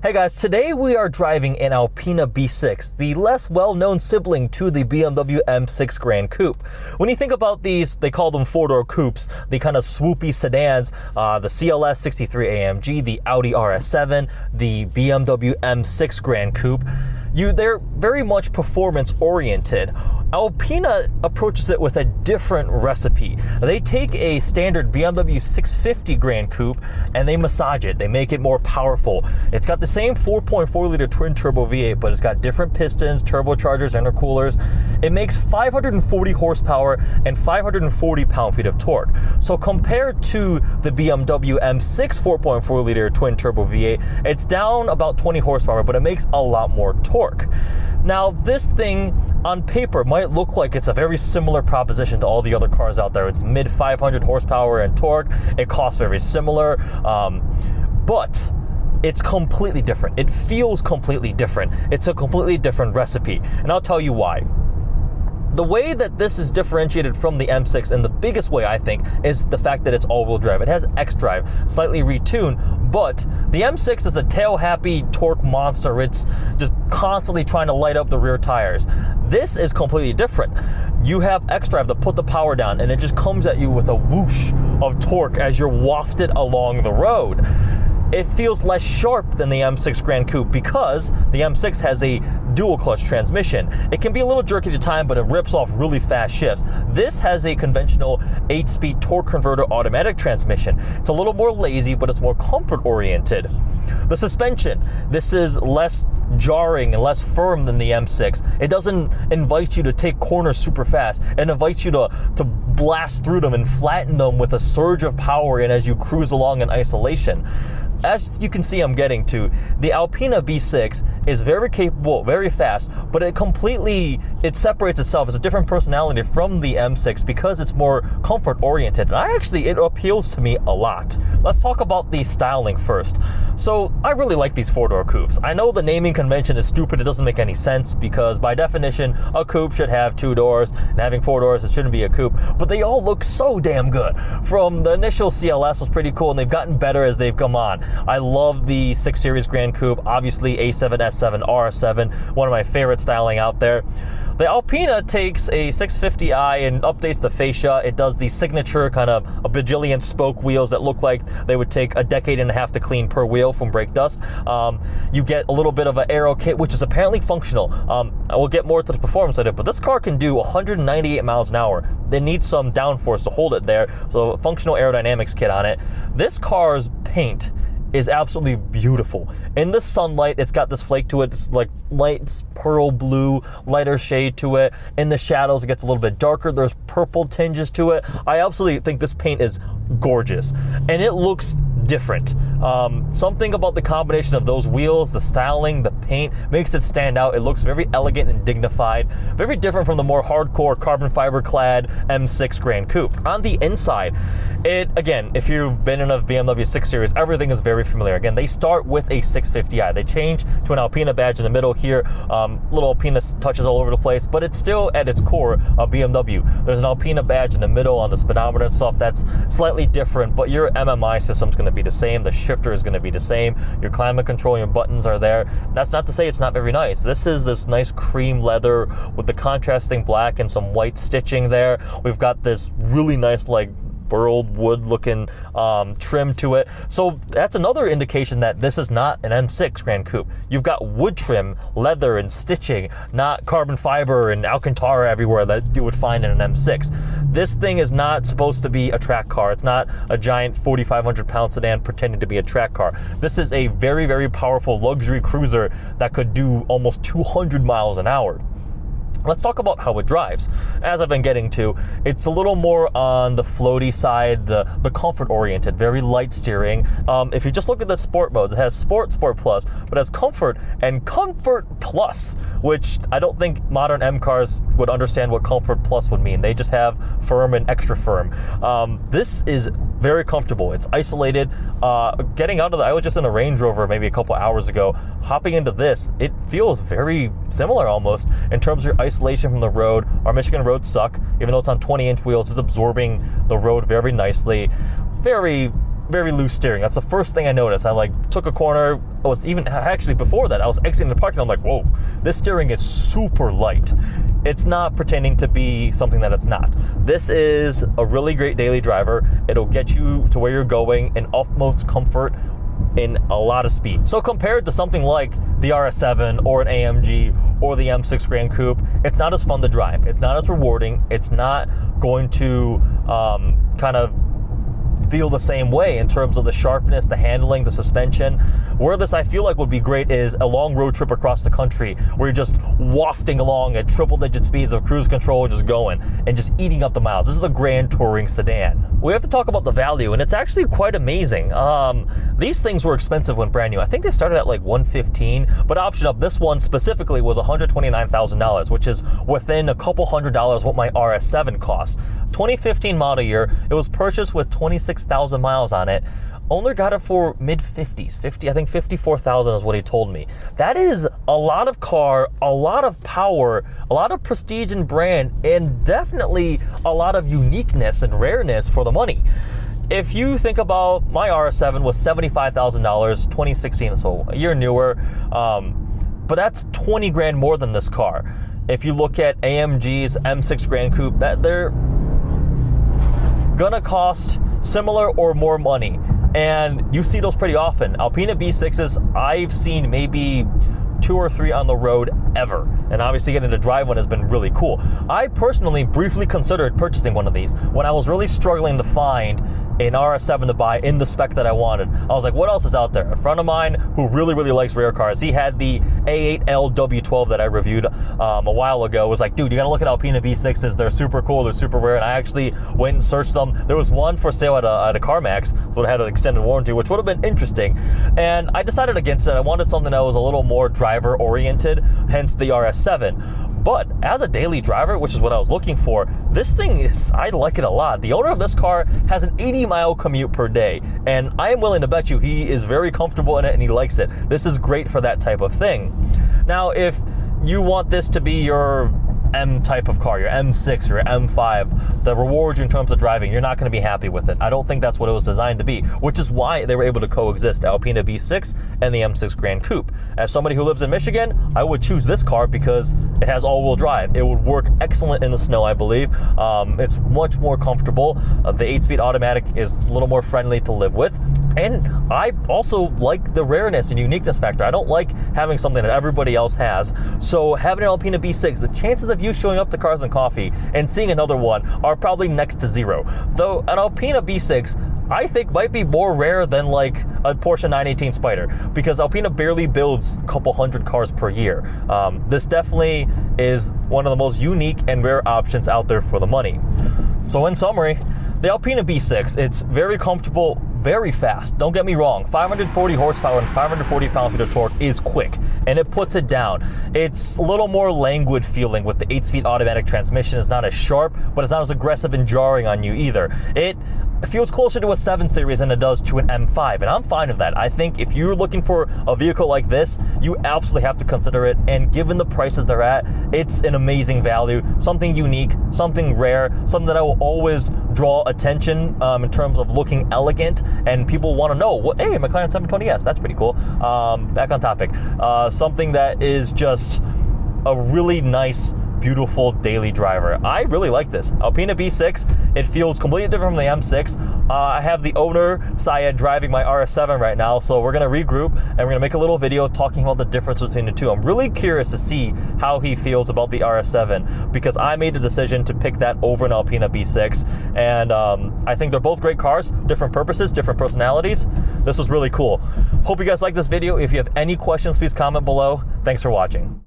Hey guys, today we are driving an Alpina B6, the less well-known sibling to the BMW M6 Gran Coupe. When you think about these, they call them four-door coupes, the kind of swoopy sedans, the CLS 63 AMG, the Audi RS7, the BMW M6 Gran Coupe. They're very much performance-oriented. Alpina approaches it with a different recipe. They take a standard BMW 650 Gran Coupe and they massage it. They make it more powerful. It's got the same 4.4-liter twin-turbo V8, but it's got different pistons, turbochargers, intercoolers. It makes 540 horsepower and 540 pound-feet of torque. So compared to the BMW M6 4.4-liter twin-turbo V8, it's down about 20 horsepower, but it makes a lot more torque. Now, this thing on paper might look like it's a very similar proposition to all the other cars out there. It's mid 500 horsepower and torque. It costs very similar, but it's completely different. It feels completely different. It's a completely different recipe, and I'll tell you why. The way that this is differentiated from the M6, and the biggest way I think, is the fact that it's all-wheel drive. It has X-Drive, slightly retuned, but the M6 is a tail-happy torque monster. It's just constantly trying to light up the rear tires. This is completely different. You have X-Drive to put the power down, and it just comes at you with a whoosh of torque as you're wafted along the road. It feels less sharp than the M6 Gran Coupe because the M6 has a dual clutch transmission. It can be a little jerky to time, but it rips off really fast shifts. This has a conventional 8-speed torque converter automatic transmission. It's a little more lazy, but it's more comfort oriented. The suspension, this is less jarring and less firm than the M6. It doesn't invite you to take corners super fast. It invites you to blast through them and flatten them with a surge of power and as you cruise along in isolation. As you can see, I'm getting to, the Alpina B6 is very capable, very fast, but it separates itself as a different personality from the M6 because it's more comfort oriented. And it appeals to me a lot. Let's talk about the styling first. So I really like these four-door coupes. I know the naming convention is stupid. It doesn't make any sense because by definition, a coupe should have 2 doors, and having 4 doors, it shouldn't be a coupe. But they all look so damn good. From the initial CLS was pretty cool, and they've gotten better as they've come on. I love the 6 Series Gran Coupe, obviously A7, S7, RS7, one of my favorite styling out there. The Alpina takes a 650i and updates the fascia. It does the signature kind of a bajillion spoke wheels that look like they would take a decade and a half to clean per wheel from brake dust. You get a little bit of an aero kit, which is apparently functional. I will get more to the performance of it, but this car can do 198 miles an hour. They need some downforce to hold it there, so a functional aerodynamics kit on it. This car's paint is absolutely beautiful. In the sunlight, it's got this flake to it, this like light pearl blue, lighter shade to it. In the shadows, it gets a little bit darker. There's purple tinges to it. I absolutely think this paint is gorgeous, and it looks different. Something about the combination of those wheels, the styling, the paint makes it stand out. It looks very elegant and dignified, very different from the more hardcore carbon fiber clad M6 Gran Coupe. On the inside, again, if you've been in a BMW 6 Series, everything is very familiar. Again, they start with a 650i. They change to an Alpina badge in the middle here, little Alpina touches all over the place, but it's still at its core a BMW. There's an Alpina badge in the middle on the speedometer and stuff that's slightly different, but your MMI system's going to be the same. The shifter is going to be the same. Your climate control, your buttons are there. That's not to say it's not very nice. This is this nice cream leather with the contrasting black and some white stitching there. We've got this really nice like burled wood looking trim to it. So that's another indication that this is not an M6 Gran Coupe. You've got wood trim, leather, and stitching, not carbon fiber and Alcantara everywhere that you would find in an M6. This thing is not supposed to be a track car. It's not a giant 4,500 pound sedan pretending to be a track car. This is a very, very powerful luxury cruiser that could do almost 200 miles an hour. Let's talk about how it drives. As I've been getting to, it's a little more on the floaty side, the comfort-oriented, very light steering. If you just look at the sport modes, it has Sport, Sport Plus, but it has Comfort and Comfort Plus, which I don't think modern M cars would understand what Comfort Plus would mean. They just have firm and extra firm. This is very comfortable. It's isolated. Getting out of I was just in a Range Rover maybe a couple hours ago. Hopping into this, it feels very similar almost in terms of your isolation from the road. Our Michigan roads suck. Even though it's on 20-inch wheels, it's absorbing the road very nicely. Very very loose steering. That's the first thing I noticed. I like took a corner. I was even actually before that, I was exiting the parking lot. I'm like, whoa, this steering is super light. It's not pretending to be something that it's not. This is a really great daily driver. It'll get you to where you're going in utmost comfort in a lot of speed. So compared to something like the RS7 or an AMG or the M6 Gran Coupe, it's not as fun to drive. It's not as rewarding. It's not going to kind of feel the same way in terms of the sharpness, the handling, the suspension. Where this I feel like would be great is a long road trip across the country where you're just wafting along at triple-digit speeds of cruise control, just going and just eating up the miles. This is a grand touring sedan. We have to talk about the value, and it's actually quite amazing. These things were expensive when brand new. I think they started at like $115, but option up, this one specifically was $129,000, which is within a couple $100 what my RS7 cost. 2015 model year, it was purchased with 26,000 miles on it. Owner got it for mid-50s, I think 54,000 is what he told me. That is a lot of car, a lot of power, a lot of prestige and brand, and definitely a lot of uniqueness and rareness for the money. If you think about my RS7 was $75,000, 2016, so a year newer, but that's 20 grand more than this car. If you look at AMG's M6 Gran Coupe, that they're gonna cost similar or more money, and you see those pretty often. Alpina B6s, I've seen maybe 2 or 3 on the road ever, and obviously getting to drive one has been really cool. I personally briefly considered purchasing one of these when I was really struggling to find an RS7 to buy in the spec that I wanted. I was like, what else is out there? A friend of mine who really likes rare cars, he had the A8L W12 that I reviewed a while ago, was like, dude, you gotta look at Alpina B6s. They're super cool, they're super rare, and I actually went and searched them. There was one for sale at a CarMax, so it had an extended warranty, which would have been interesting, and I decided against it. I wanted something that was a little more driver oriented, hence the RS7. But as a daily driver, which is what I was looking for, this thing is, I like it a lot. The owner of this car has an 80-mile commute per day, and I am willing to bet you he is very comfortable in it and he likes it. This is great for that type of thing. Now, if you want this to be your M type of car, your M6 or your M5, the rewards in terms of driving, you're not going to be happy with it. I don't think that's what it was designed to be, which is why they were able to coexist, the Alpina B6 and the M6 Gran Coupe. As somebody who lives in Michigan, I would choose this car because it has all-wheel drive. It would work excellent in the snow, I believe. It's much more comfortable. The 8-speed automatic is a little more friendly to live with. And I also like the rareness and uniqueness factor. I don't like having something that everybody else has. So having an Alpina B6, the chances of you showing up to Cars and Coffee and seeing another one are probably next to zero. Though an Alpina B6, I think, might be more rare than like a Porsche 918 Spider, because Alpina barely builds a couple hundred cars per year. This definitely is one of the most unique and rare options out there for the money. So in summary, the Alpina B6, it's very comfortable, very fast. Don't get me wrong, 540 horsepower and 540 pound-feet of torque is quick, and it puts it down. It's a little more languid feeling with the 8-speed automatic transmission. It's not as sharp, but it's not as aggressive and jarring on you either. It feels closer to a 7 Series than it does to an M5, and I'm fine with that. I think if you're looking for a vehicle like this, you absolutely have to consider it, and given the prices they're at, it's an amazing value, something unique, something rare, something that I will always draw attention in terms of looking elegant, and people want to know, what, hey, McLaren 720S, that's pretty cool. Back on topic. Something that is just a really nice, beautiful daily driver. I really like this. Alpina B6, it feels completely different from the M6. I have the owner, Syed, driving my RS7 right now, so we're gonna regroup and we're gonna make a little video talking about the difference between the two. I'm really curious to see how he feels about the RS7, because I made the decision to pick that over an Alpina B6, and I think they're both great cars, different purposes, different personalities. This was really cool. Hope you guys like this video. If you have any questions, please comment below. Thanks for watching.